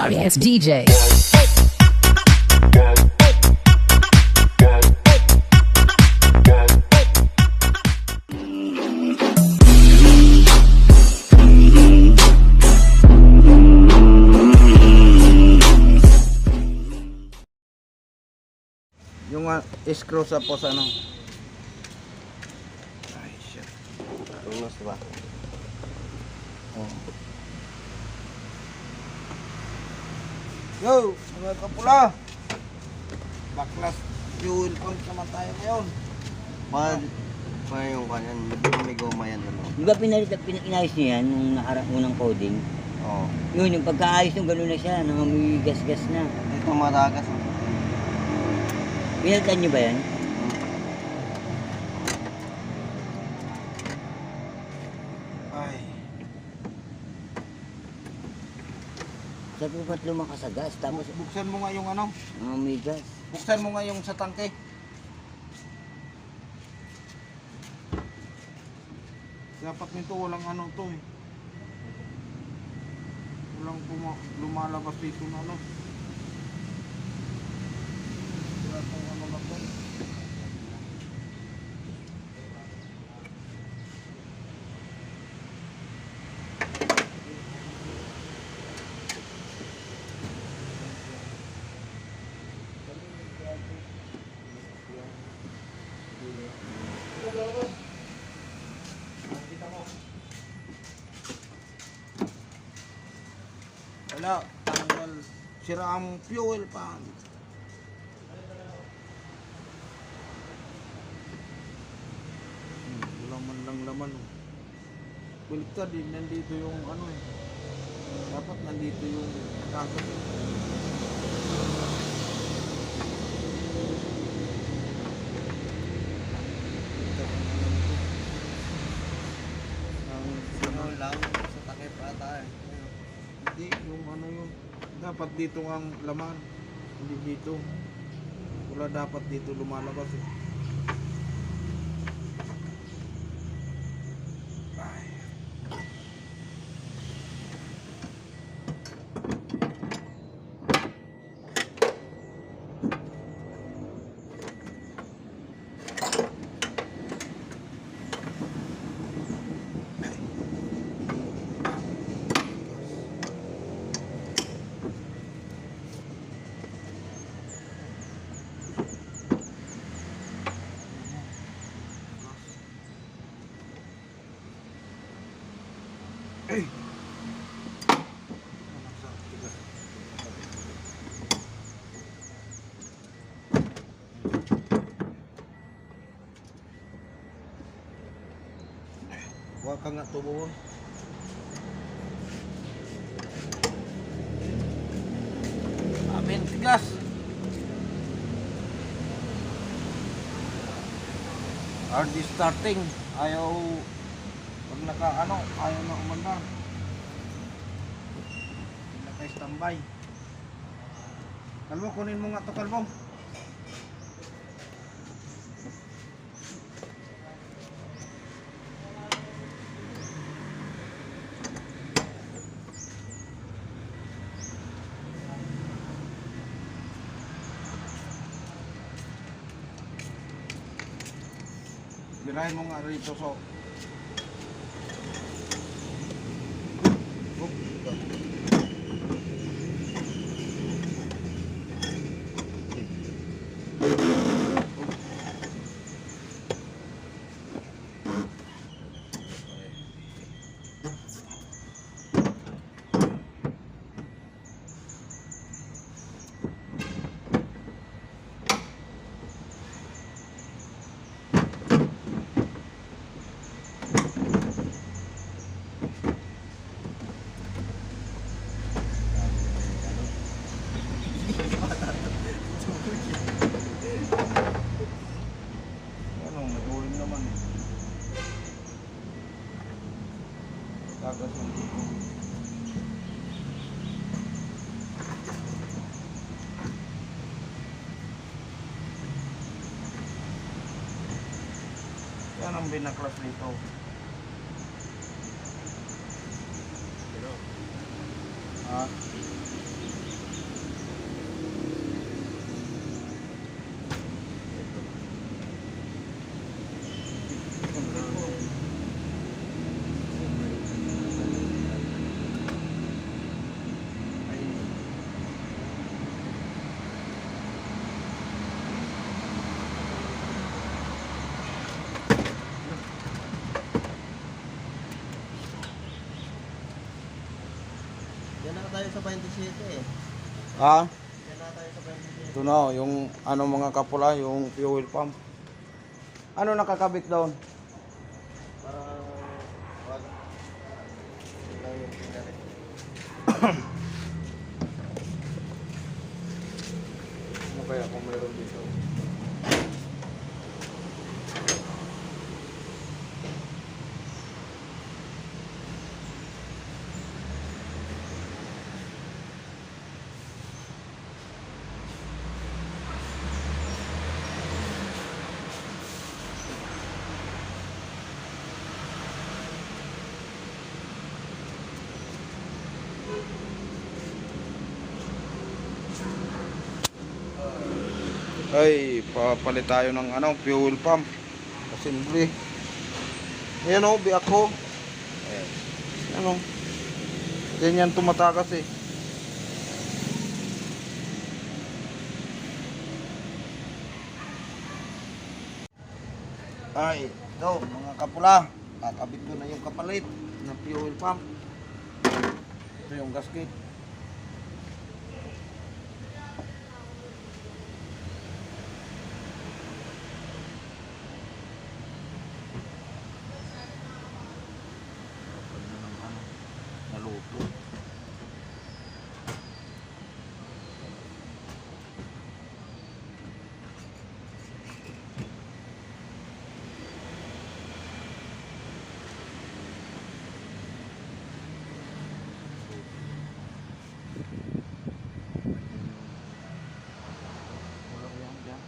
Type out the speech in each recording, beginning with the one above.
sorry ass DJ. Yung screw sa pos ano. Ay shit. Tulos ba? Oh. Yo, mga kapula. Baklas fuel pump naman tayo ngayon. Pa yung kanyan, may goma yan ano. Di ba inayos niyo yan nung unang coding? Oo. Yun, yung pagkaayos nung gano'n na siya, nangamoy gas-gas na. Ito matagas. Pinalitan niyo ba yan? Ay. Sabi ko ba't lumakas sa gas? Tapos Buksan mo nga yung ano. nangamoy gas. Buksan mo nga yung sa tangke. Dapat nito walang ano to eh. Walang lumalabas dito na ano. Wala tong ano na to. Wala, tanggal. Sira ang fuel pan. Wala man lang laman. Oh. Baliktad din, nandito yung ano eh. Dapat nandito yung kagat. Ano lang sa takip ata eh. Hindi, yung ano yung dapat dito ang laman. Hindi dito. Wala dapat dito lumalabas eh. Ay. Ay. Huwag ka nga tubuhon. Amin, tigas. RD starting. Ayaw pag naka ano, ayaw na umandar. Naka-standby. Kalmo, kunin mo nga to, kalmo. Birahin mo nga rito, so. Tagas ng dito. Yan ang binaklas dito. Ha? Yan na tayo sa 27 eh. Ha? Yan na tayo sa 27. Ito na, yung ano mga kapula, yung fuel pump. Ano nakakabit doon? Para wag. Lang yung pinalit. Ano kaya kung mayroon dito? Ay, papalit tayo ng ano, fuel pump. Assembly. Ayan o, biak ko. Ayan o. Ganyan tumatakas eh. Ay, ito mga kapula. Kakabit ko na yung kapalit ng fuel pump. Ito yung gasket. Naluto. Wala yan dyan.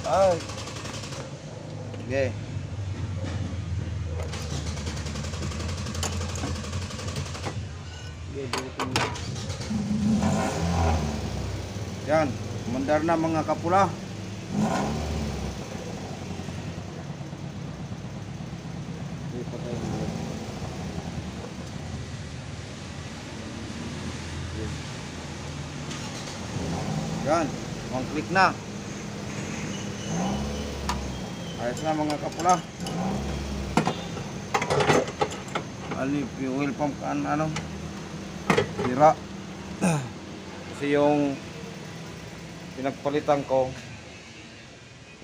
Ay. Okay. Yan, mandar na mga kapula. Yan, one click na. Ayos na mga kapula. Ali fuel pump kan ano? Tira. Kasi yung pinagpalitan ko,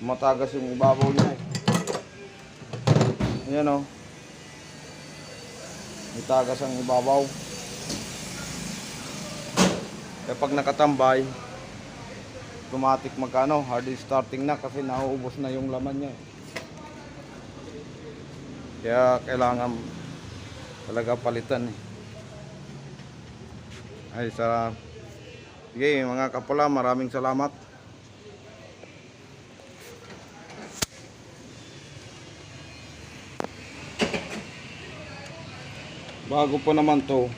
matagas yung ibabaw niya eh. Ayan o. May tagas ang ibabaw. Kaya pag nakatambay, automatic magkano, hard starting na kasi nauubos na yung laman niya. Kaya kailangan talaga palitan eh. Ay sige mga kapula, maraming salamat. Bago pa naman to.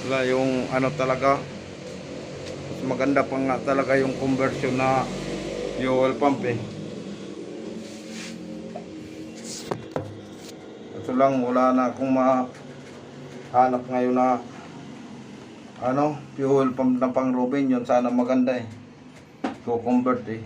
Wala yung ano talaga. Mas maganda pa nga talaga yung conversion na fuel pump eh. Kaso lang wala na akong mahanap ngayon na ano, fuel pump na pang Robin. Yun sana maganda eh. So convert eh.